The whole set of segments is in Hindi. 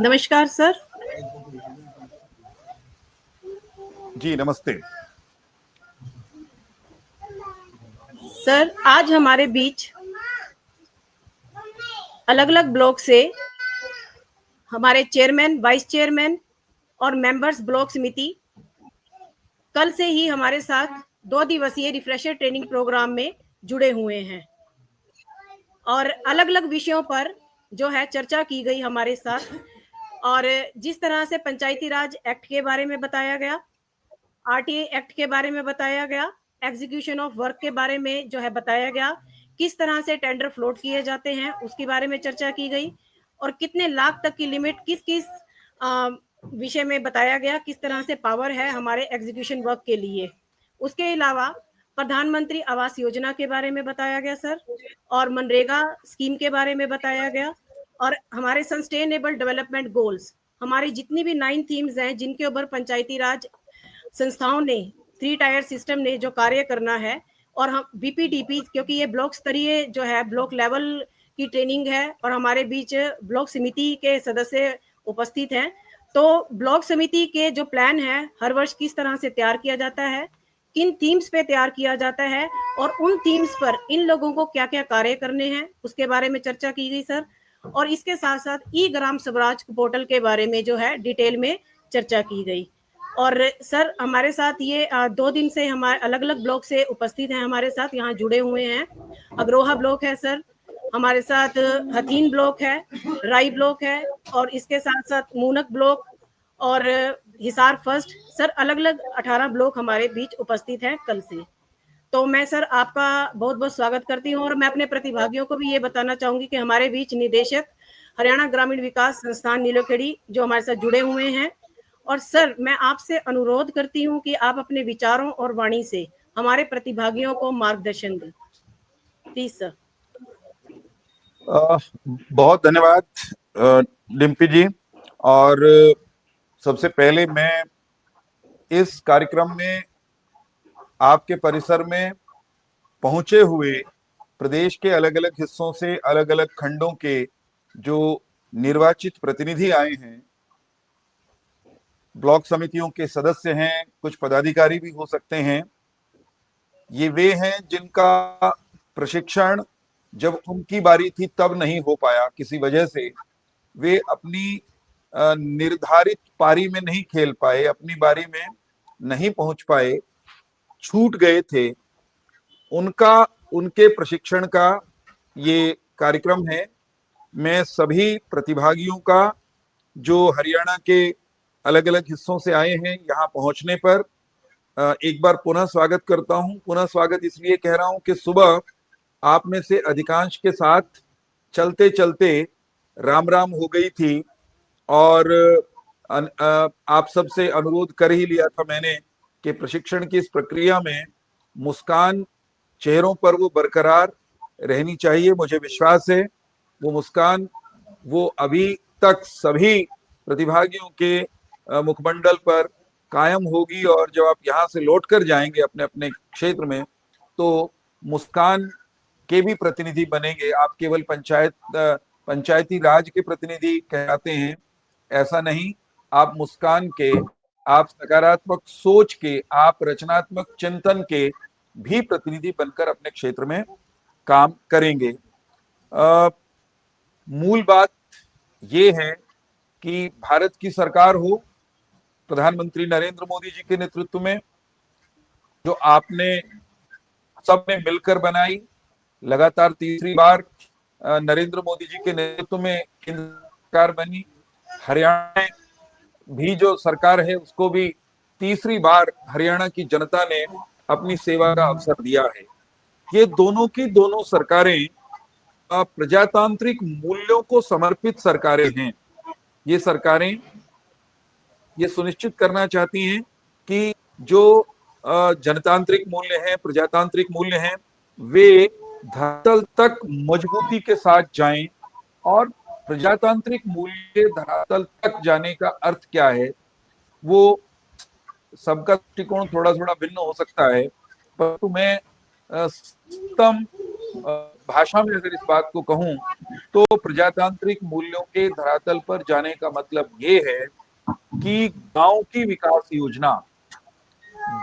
नमस्कार सर। जी नमस्ते। सर आज हमारे बीच अलग अलग ब्लॉक से हमारे चेयरमैन, वाइस चेयरमैन और मेंबर्स ब्लॉक समिति कल से ही हमारे साथ 2 दिवसीय रिफ्रेशर ट्रेनिंग प्रोग्राम में जुड़े हुए हैं और अलग अलग विषयों पर जो है चर्चा की गई हमारे साथ। और जिस तरह से पंचायती राज एक्ट के बारे में बताया गया, आरटीए एक्ट के बारे में बताया गया, एग्जीक्यूशन ऑफ वर्क के बारे में जो है बताया गया, किस तरह से टेंडर फ्लोट किए जाते हैं उसके बारे में चर्चा की गई और कितने लाख तक की लिमिट किस किस विषय में बताया गया, किस तरह से पावर है हमारे एग्जीक्यूशन वर्क के लिए। उसके अलावा प्रधानमंत्री आवास योजना के बारे में बताया गया सर, और मनरेगा स्कीम के बारे में बताया गया, और हमारे सस्टेनेबल डेवलपमेंट गोल्स, हमारी जितनी भी 9 थीम्स हैं जिनके ऊपर पंचायती राज संस्थाओं ने 3 टायर सिस्टम ने जो कार्य करना है, और हम बीपीडीपी क्योंकि ये ब्लॉक स्तरीय जो है ब्लॉक लेवल की ट्रेनिंग है और हमारे बीच ब्लॉक समिति के सदस्य उपस्थित हैं, तो ब्लॉक समिति के जो प्लान है हर वर्ष किस तरह से तैयार किया जाता है, किन थीम्स पे तैयार किया जाता है और उन थीम्स पर इन लोगों को क्या क्या कार्य करने हैं उसके बारे में चर्चा की गई सर। और इसके साथ साथ ई ग्राम स्वराज पोर्टल के बारे में जो है डिटेल में चर्चा की गई। और सर हमारे साथ ये 2 दिन से हमारे अलग अलग ब्लॉक से उपस्थित हैं, हमारे साथ यहाँ जुड़े हुए हैं। अग्रोहा ब्लॉक है सर, हमारे साथ हथीन ब्लॉक है, राई ब्लॉक है, और इसके साथ साथ मूनक ब्लॉक और हिसार फर्स्ट। सर अलग अलग 18 ब्लॉक हमारे बीच उपस्थित हैं कल से। तो मैं सर आपका बहुत बहुत स्वागत करती हूँ और मैं अपने प्रतिभागियों को भी ये बताना चाहूंगी कि हमारे बीच निदेशक हरियाणा ग्रामीण विकास संस्थान नीलोखेड़ी जो हमारे साथ जुड़े हुए हैं। और सर मैं आपसे अनुरोध करती हूँ कि आप अपने विचारों और वाणी से हमारे प्रतिभागियों को मार्गदर्शन दें, प्लीज सर। बहुत धन्यवाद डिम्पी जी। और सबसे पहले मैं इस कार्यक्रम में आपके परिसर में पहुंचे हुए प्रदेश के अलग अलग हिस्सों से अलग अलग खंडों के जो निर्वाचित प्रतिनिधि आए हैं, ब्लॉक समितियों के सदस्य हैं, कुछ पदाधिकारी भी हो सकते हैं, ये वे हैं जिनका प्रशिक्षण जब उनकी बारी थी तब नहीं हो पाया, किसी वजह से वे अपनी निर्धारित पारी में नहीं खेल पाए, अपनी बारी में नहीं पहुंच पाए, छूट गए थे। उनका उनके प्रशिक्षण का ये कार्यक्रम है। मैं सभी प्रतिभागियों का जो हरियाणा के अलग अलग हिस्सों से आए हैं यहाँ पहुंचने पर एक बार पुनः स्वागत करता हूं। पुनः स्वागत इसलिए कह रहा हूं कि सुबह आप में से अधिकांश के साथ चलते चलते राम राम हो गई थी और आप सबसे अनुरोध कर ही लिया था मैंने कि प्रशिक्षण की इस प्रक्रिया में मुस्कान चेहरों पर वो बरकरार रहनी चाहिए। मुझे विश्वास है वो मुस्कान वो अभी तक सभी प्रतिभागियों के मुखमंडल पर कायम होगी और जब आप यहाँ से लौट कर जाएंगे अपने अपने क्षेत्र में तो मुस्कान के भी प्रतिनिधि बनेंगे। आप केवल पंचायती राज के प्रतिनिधि कहलाते हैं, ऐसा नहीं। आप मुस्कान के, आप सकारात्मक सोच के, आप रचनात्मक चिंतन के भी प्रतिनिधि बनकर अपने क्षेत्र में काम करेंगे। मूल बात ये है कि भारत की सरकार हो, प्रधानमंत्री नरेंद्र मोदी जी के नेतृत्व में, जो आपने सबने मिलकर बनाई, लगातार तीसरी बार नरेंद्र मोदी जी के नेतृत्व में केंद्र सरकार बनी। हरियाणा में भी जो सरकार है उसको भी तीसरी बार हरियाणा की जनता ने अपनी सेवा का अवसर दिया है। ये दोनों की दोनों सरकारें प्रजातांत्रिक मूल्यों को समर्पित सरकारें हैं। ये सरकारें ये सुनिश्चित करना चाहती हैं कि जो जनतांत्रिक मूल्य हैं, प्रजातांत्रिक मूल्य हैं, वे धरातल तक मजबूती के साथ जाएं। और प्रजातांत्रिक मूल्य धरातल तक जाने का अर्थ क्या है, वो सबका दृष्टिकोण थोड़ा थोड़ा भिन्न हो सकता है, परंतु मैं उत्तम भाषा में अगर इस बात को कहूं तो प्रजातांत्रिक मूल्यों के धरातल पर जाने का मतलब ये है कि गांव की विकास योजना,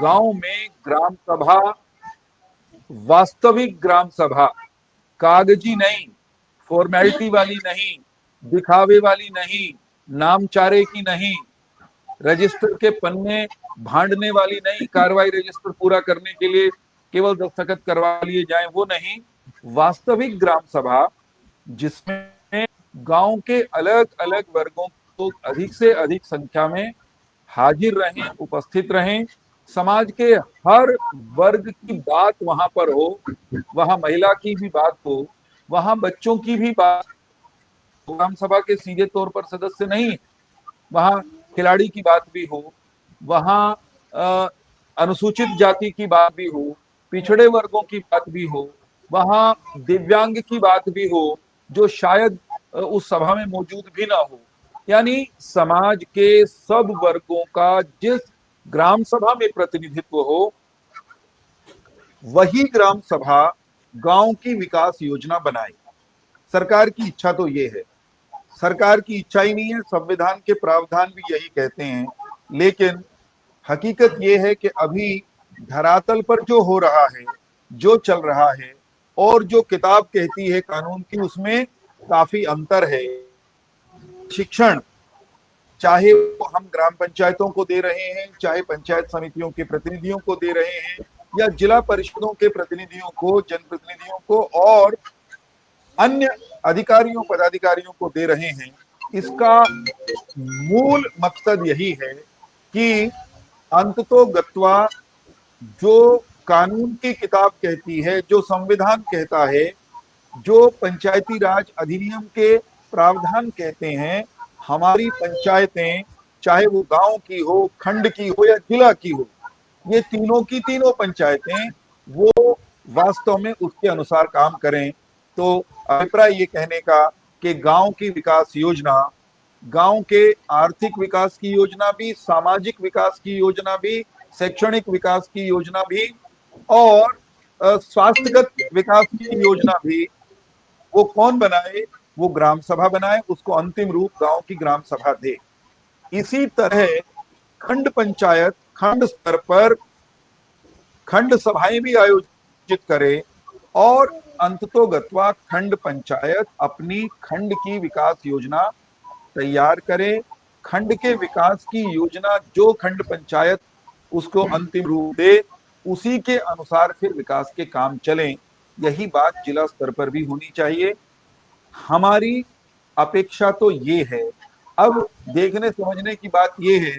गांव में ग्राम सभा, वास्तविक ग्राम सभा, कागजी नहीं, फॉर्मेलिटी वाली नहीं, दिखावे वाली नहीं, नामचारे की नहीं, रजिस्टर के पन्ने भांडने वाली नहीं, कार्रवाई रजिस्टर पूरा करने के लिए केवल दस्तखत करवा लिए जाएं वो नहीं, वास्तविक ग्राम सभा जिसमें गांव के अलग अलग वर्गों को अधिक से अधिक संख्या में हाजिर रहें, उपस्थित रहें, समाज के हर वर्ग की बात वहां पर हो, वहां महिला की भी बात हो, वहां बच्चों की भी बात, ग्राम सभा के सीधे तौर पर सदस्य नहीं, वहां खिलाड़ी की बात भी हो, वहां अनुसूचित जाति की बात भी हो, पिछड़े वर्गों की बात भी हो, वहां दिव्यांग की बात भी हो जो शायद उस सभा में मौजूद भी ना हो। यानी समाज के सब वर्गों का जिस ग्राम सभा में प्रतिनिधित्व हो, वही ग्राम सभा गांव की विकास योजना बनाए। सरकार की इच्छा तो ये है, सरकार की इच्छा ही नहीं है, संविधान के प्रावधान भी यही कहते हैं, लेकिन हकीकत ये है कि अभी धरातल पर जो हो रहा है, जो चल रहा है और जो किताब कहती है कानून की, उसमें काफी अंतर है। शिक्षण चाहे वो हम ग्राम पंचायतों को दे रहे हैं, चाहे पंचायत समितियों के प्रतिनिधियों को दे रहे हैं, या जिला परिषदों के प्रतिनिधियों को, जनप्रतिनिधियों को और अन्य अधिकारियों पदाधिकारियों को दे रहे हैं, इसका मूल मकसद यही है कि अंततोगत्वा जो कानून की किताब कहती है, जो संविधान कहता है, जो पंचायती राज अधिनियम के प्रावधान कहते हैं, हमारी पंचायतें चाहे वो गांव की हो, खंड की हो या जिला की हो, ये तीनों की तीनों पंचायतें वो वास्तव में उसके अनुसार काम करें। तो अभिप्राय ये कहने का कि गांव की विकास योजना, गांव के आर्थिक विकास की योजना भी, सामाजिक विकास की योजना भी, शैक्षणिक विकास की योजना भी और स्वास्थ्यगत विकास की योजना भी, वो कौन बनाए? वो ग्राम सभा बनाए, उसको अंतिम रूप गांव की ग्राम सभा दे। इसी तरह खंड पंचायत खंड स्तर पर खंड सभाएं भी आयोजित करे और अंततोगत्वा खंड पंचायत अपनी खंड की विकास योजना तैयार करे। खंड के विकास की योजना जो खंड पंचायत उसको अंतिम रूप दे, उसी के अनुसार फिर विकास के काम चलें। यही बात जिला स्तर पर भी होनी चाहिए। हमारी अपेक्षा तो ये है। अब देखने समझने की बात ये है,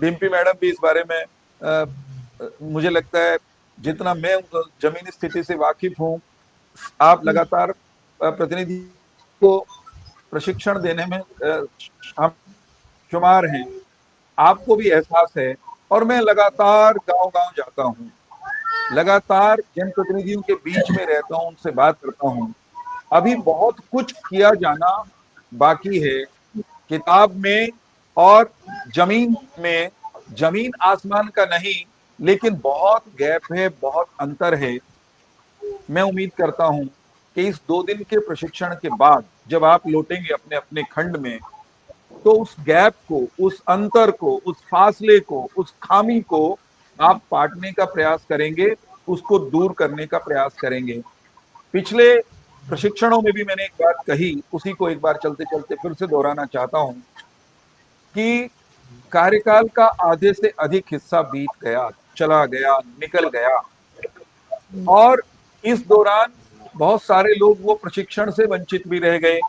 डिम्पी मैडम भी इस बारे में मुझे लगता है जितना मैं जमीनी स्थिति से वाकिफ हूं, आप लगातार प्रतिनिधि को प्रशिक्षण देने में हम शुमार हैं, आपको भी एहसास है। और मैं लगातार गांव-गांव जाता हूं, लगातार जनप्रतिनिधियों के बीच में रहता हूं, उनसे बात करता हूं। अभी बहुत कुछ किया जाना बाकी है किताब में और जमीन में। जमीन आसमान का नहीं, लेकिन बहुत गैप है, बहुत अंतर है। मैं उम्मीद करता हूं कि इस 2 दिन के प्रशिक्षण के बाद जब आप लौटेंगे अपने अपने खंड में, तो उस गैप को, उस अंतर को, उस फासले को, उस खामी को आप पाटने का प्रयास करेंगे, उसको दूर करने का प्रयास करेंगे। पिछले प्रशिक्षणों में भी मैंने एक बात कही, उसी को एक बार चलते चलते फिर से दोहराना चाहता हूं कि कार्यकाल का आधे से अधिक हिस्सा बीत गया, चला गया, निकल गया, और इस दौरान बहुत सारे लोग वो प्रशिक्षण से वंचित भी रह गए।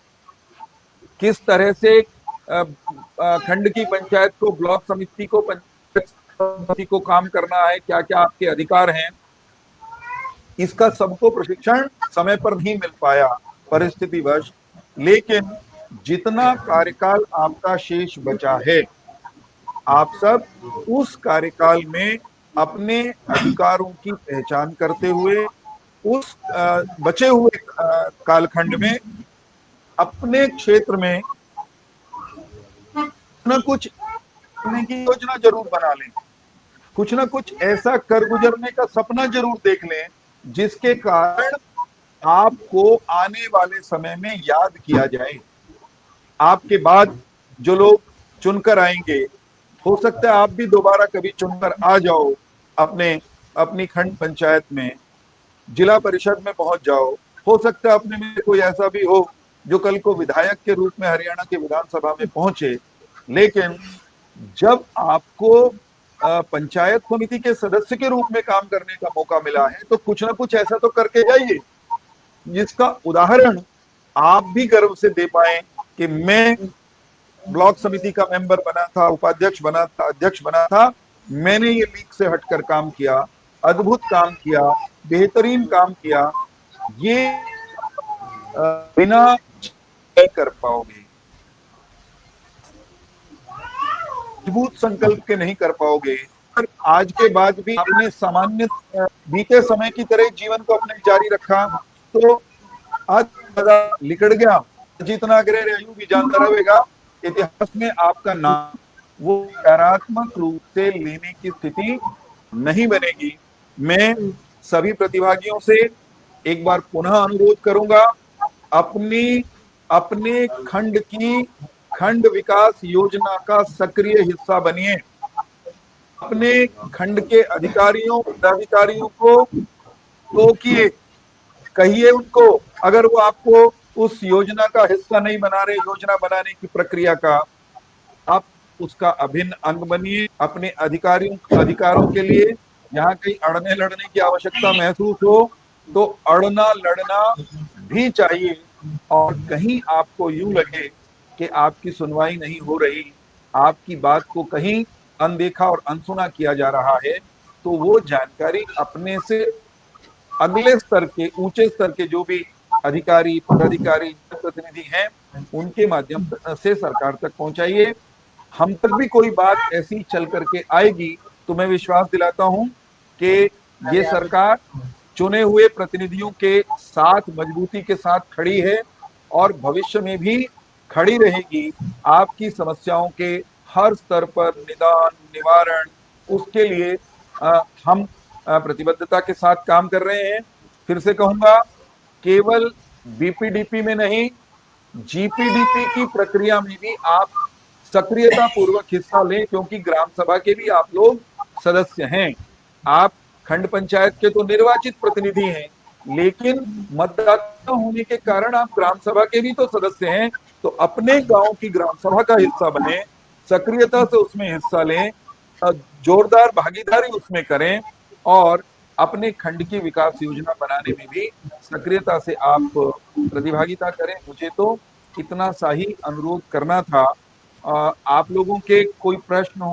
किस तरह से खंड की पंचायत को, ब्लॉक समिति को, पंचायत समिति को काम करना है, क्या क्या आपके अधिकार हैं, इसका सबको प्रशिक्षण समय पर नहीं मिल पाया परिस्थितिवश। लेकिन जितना कार्यकाल आपका शेष बचा है, आप सब उस कार्यकाल में अपने अधिकारों की पहचान करते हुए उस बचे हुए कालखंड में अपने क्षेत्र में न कुछ करने की योजना जरूर बना लें, कुछ ना कुछ ऐसा कर गुजरने का सपना जरूर देख लें जिसके कारण आपको आने वाले समय में याद किया जाए। आपके बाद जो लोग चुनकर आएंगे, हो सकता है आप भी दोबारा कभी चुनकर आ जाओ, अपने अपनी खंड पंचायत में, जिला परिषद में पहुंच जाओ। हो सकता है अपने में कोई ऐसा भी हो जो कल को विधायक के रूप में हरियाणा के विधानसभा में पहुंचे। लेकिन जब आपको पंचायत समिति के सदस्य के रूप में काम करने का मौका मिला है, तो कुछ ना कुछ ऐसा तो करके जाइए जिसका उदाहरण आप भी गर्व से दे पाए कि मैं ब्लॉक समिति का मेंबर बना था, उपाध्यक्ष बना था, अध्यक्ष बना था, मैंने ये लीग से हटकर काम किया, अद्भुत काम किया, बेहतरीन काम किया। ये बिना नहीं कर पाओगे, मजबूत संकल्प के नहीं कर पाओगे। और आज के बाद भी आपने सामान्य बीते समय की तरह जीवन को अपने जारी रखा, तो आज लिकड़ गया, जितना अग्रह आयु भी जानता रहेगा, इतिहास में आपका नाम वो सकारात्मक रूप से लेने की स्थिति नहीं बनेगी। मैं सभी प्रतिभागियों से एक बार पुनः अनुरोध करूंगा, अपने खंड की खंड विकास योजना का सक्रिय हिस्सा बनिए। अपने खंड के अधिकारियों पदाधिकारियों को टोकिए, कहिए उनको, अगर वो आपको उस योजना का हिस्सा नहीं बना रहे, योजना बनाने की प्रक्रिया का, आप उसका अभिन्न अंग बनिए। अपने अधिकारों के लिए यहाँ कहीं अड़ने लड़ने की आवश्यकता महसूस हो तो अड़ना लड़ना भी चाहिए। और कहीं आपको यूं लगे कि आपकी सुनवाई नहीं हो रही, आपकी बात को कहीं अनदेखा और अनसुना किया जा रहा है, तो वो जानकारी अपने से अगले स्तर के, ऊंचे स्तर के जो भी अधिकारी पदाधिकारी प्रतिनिधि हैं, उनके माध्यम से सरकार तक पहुंचाइए। हम तक भी कोई बात ऐसी चल करके आएगी तो मैं विश्वास दिलाता हूं कि ये सरकार चुने हुए प्रतिनिधियों के साथ मजबूती के साथ खड़ी है और भविष्य में भी खड़ी रहेगी। आपकी समस्याओं के हर स्तर पर निदान निवारण, उसके लिए हम प्रतिबद्धता के साथ काम कर रहे हैं। फिर से कहूंगा, केवल बीपीडीपी में नहीं, जीपीडीपी की प्रक्रिया में भी आप सक्रियता पूर्वक हिस्सा लें, क्योंकि ग्राम सभा के भी आप लोग सदस्य हैं। आप खंड पंचायत के तो निर्वाचित प्रतिनिधि हैं, लेकिन मतदाता होने के कारण आप ग्राम सभा के भी तो सदस्य हैं। तो अपने गांव की ग्राम सभा का हिस्सा बने, सक्रियता से उसमें हिस्सा लें, जोरदार भागीदारी उसमें करें और अपने खंड की विकास योजना बनाने में भी सक्रियता से आप प्रतिभागिता करें। मुझे तो इतना सा ही अनुरोध करना था। आप लोगों के कोई प्रश्न हो